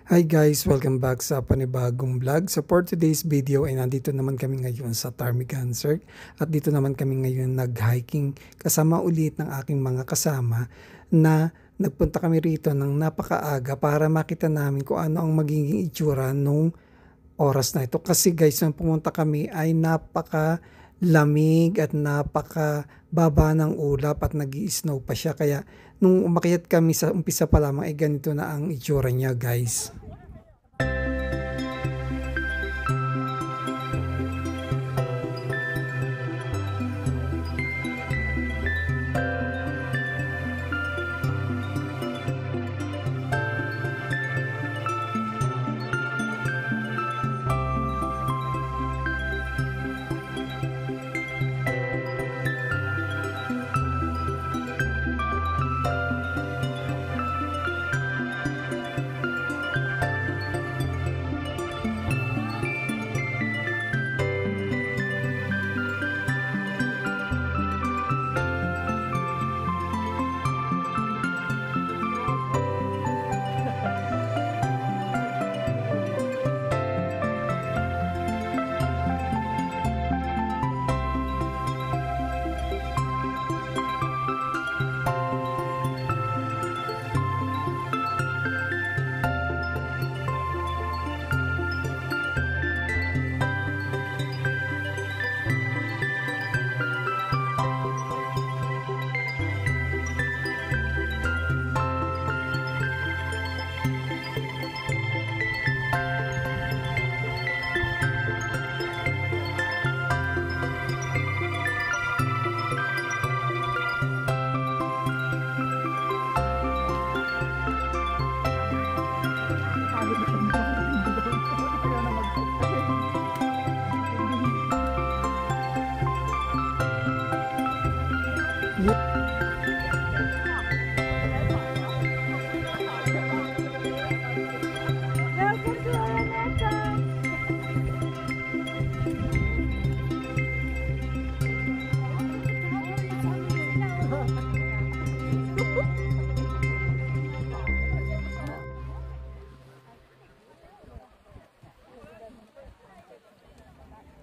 Hi guys! Welcome back sa panibagong vlog. So for today's video ay nandito naman kami ngayon sa Ptarmigan Cirque at dito naman kami ngayon nag-hiking kasama ulit ng aking mga kasama na nagpunta kami rito ng napakaaga para makita namin kung ano ang magiging itsura nung oras na ito. Kasi guys, nung pumunta kami ay napaka-lamig at napaka-baba ng ulap at nag-i-snow pa siya. Kaya nung umakyat kami sa umpisa pa lamang ay ganito na ang itsura niya guys.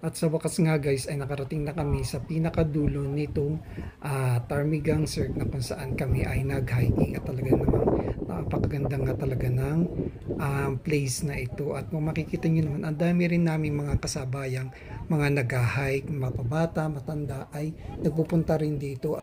At sa wakas nga guys ay nakarating na kami sa pinakadulo nitong Ptarmigan Cirque na kung saan kami ay nag-hiking at talaga namang napakaganda nga talaga ng place na ito. At kung makikita nyo naman, ang dami rin namin mga kasabayang mga nag-hike, mapabata, matanda ay nagpupunta rin dito.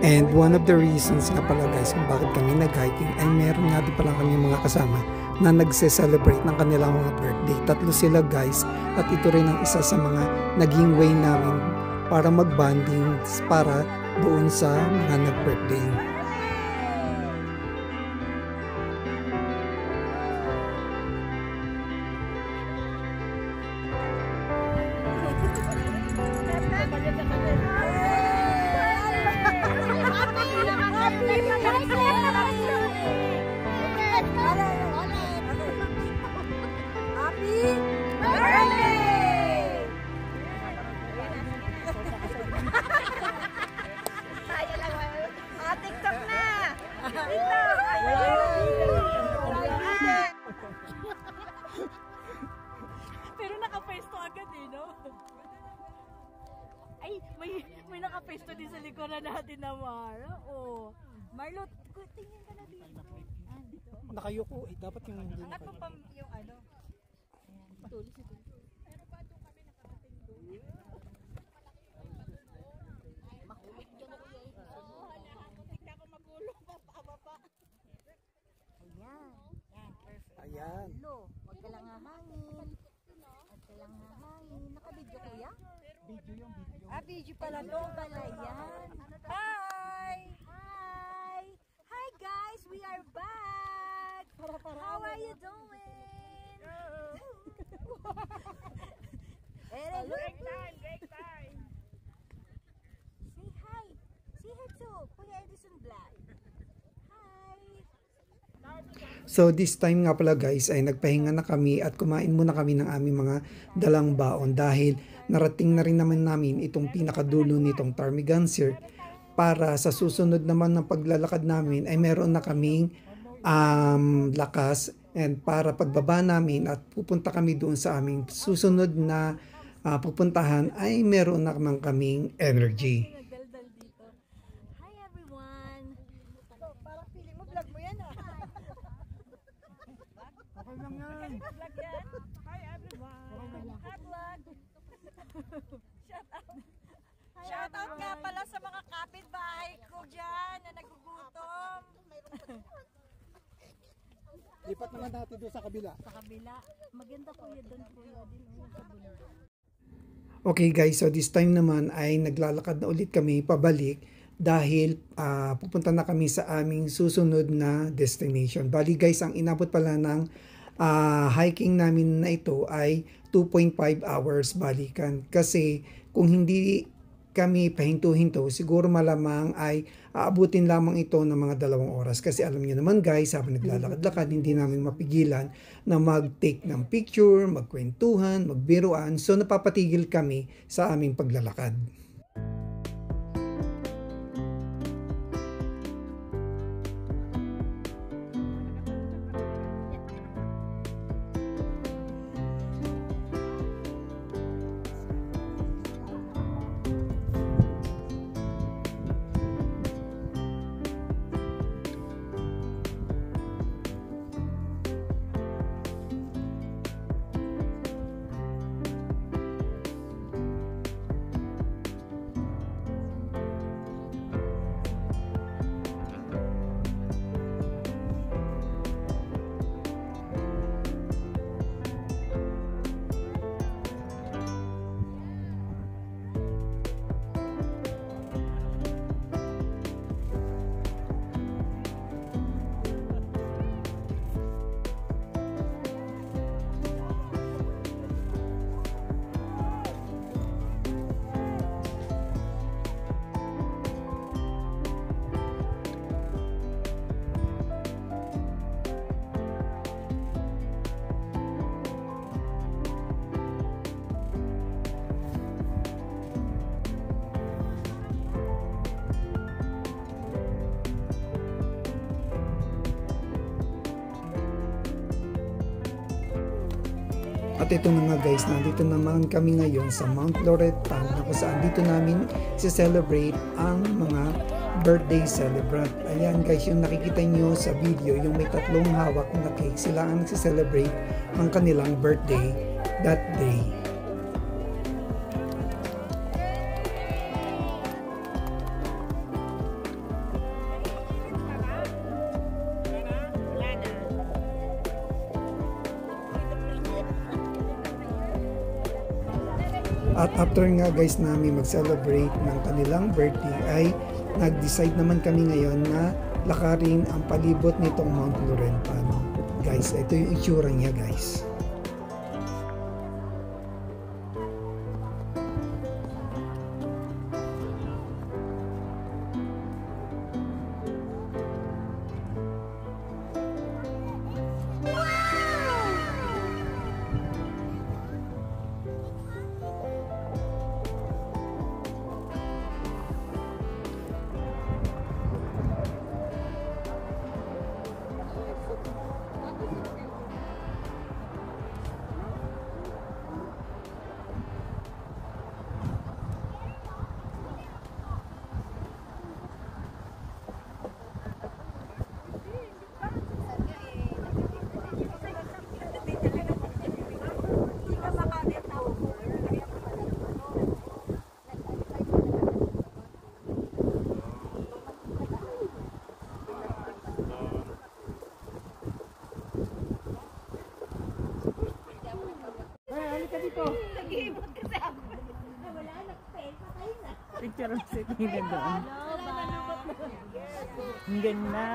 And one of the reasons nga pala guys kung bakit kami nag-hiking ay meron nga din pala kami mga kasama na nagse-celebrate ng kanilang mga birthday. Tatlo sila guys at ito rin ang isa sa mga naging way namin para mag-bonding para doon sa mga nag-birthday. Pero naka-pesto agad eh, no? Ay, may naka-pesto din sa likuran natin na Mara. Oh. Marlo, tingin ka na dito. Dito. Nakayuko eh, dapat yung hindi Angat mo pa yung ano. Tulis ito. Pero ba doon kami Video pala to. Pala yan. Hi! Hi! Hi guys! We are back! How are you doing? Great time! Great time! Say hi! Say hi to Kuya Edison Vlog. Hi! So this time nga pala guys ay nagpahinga na kami at kumain muna kami ng aming mga dalang baon dahil narating na rin naman namin itong pinakadulo nitong Ptarmigan Cirque para sa susunod naman ng paglalakad namin ay meron na kaming lakas and para pagbaba namin at pupunta kami doon sa aming susunod na pupuntahan ay meron na naman kaming energy. Nagdaldal dito. Hi everyone! Parang feeling mo vlog mo yan ah. Okay lang yan. Vlog yan? Hi everyone! Hi vlog! Shout out nga pala sa mga kapitbahay ko dyan na nagugutom. Lipat naman natin doon sa kabila. Sa kabila. Maganda kuya doon kuya din. Sa bundok. Okay guys, so this time naman ay naglalakad na ulit kami pabalik dahil pupunta na kami sa aming susunod na destination. Bali guys, ang inabot pala ng hiking namin na ito ay 2.5 hours balikan. Kasi kung hindi kami pahinto-hinto, siguro malamang ay aabutin lamang ito ng mga 2 oras. Kasi alam niyo naman guys, habang naglalakad-lakad, hindi namin mapigilan na mag-take ng picture, magkwentuhan, magbiruan. So napapatigil kami sa aming paglalakad. At ito na nga guys, nandito naman kami ngayon sa Mount Loretan na kung saan dito namin celebrate ang mga birthday celebrant. Ayan guys, yung nakikita nyo sa video, yung may 3 hawak na cake, sila ang celebrate ang kanilang birthday that day. At after nga guys namin mag-celebrate ng kanilang birthday ay nag-decide naman kami ngayon na lakarin ang palibot nitong Mount Loretan. Guys, ito yung itsura niya guys. Nag-iibot kasi ako. Wala na. Picture si Tina doon. Ang ganda.